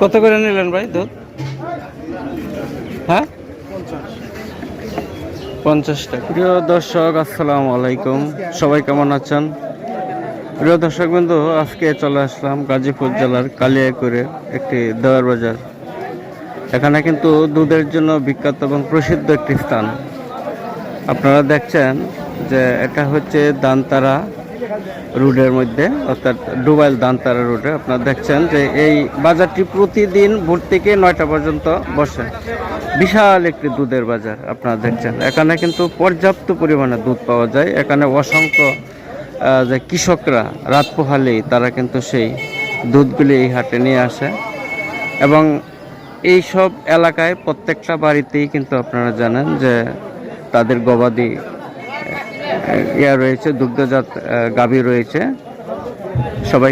কত করে নিলেন ভাই দুধ? হ্যাঁ, 50 টাকা। প্রিয় দর্শক, আসসালামু আলাইকুম। সবাই কেমন আছেন? প্রিয় দর্শক বন্ধু, আজকে চলে আসলাম গাজীপুর জেলার কালিয়াকৈরে একটি দেওয়ার বাজার। এখানে কিন্তু দুধের জন্য বিখ্যাত এবং প্রসিদ্ধ একটি স্থান। আপনারা দেখছেন যে এটা হচ্ছে দানতারা রোডের মধ্যে, অর্থাৎ ডুবাইল দানতারা রোডে। আপনারা দেখছেন যে এই বাজারটি প্রতিদিন ভোর থেকে 9টা পর্যন্ত বসে। বিশাল একটি দুধের বাজার আপনারা দেখছেন। এখানে কিন্তু পর্যাপ্ত পরিমাণে দুধ পাওয়া যায়। এখানে অসংখ্য যে কৃষকরা রাত পোহালেই তারা কিন্তু সেই দুধগুলি এই হাটে নিয়ে আসে, এবং এই সব এলাকায় প্রত্যেকটা বাড়িতেই কিন্তু আপনারা জানেন যে তাদের গবাদি রয়েছে, দুগ্ধজাত গাভী রয়েছে। সবাই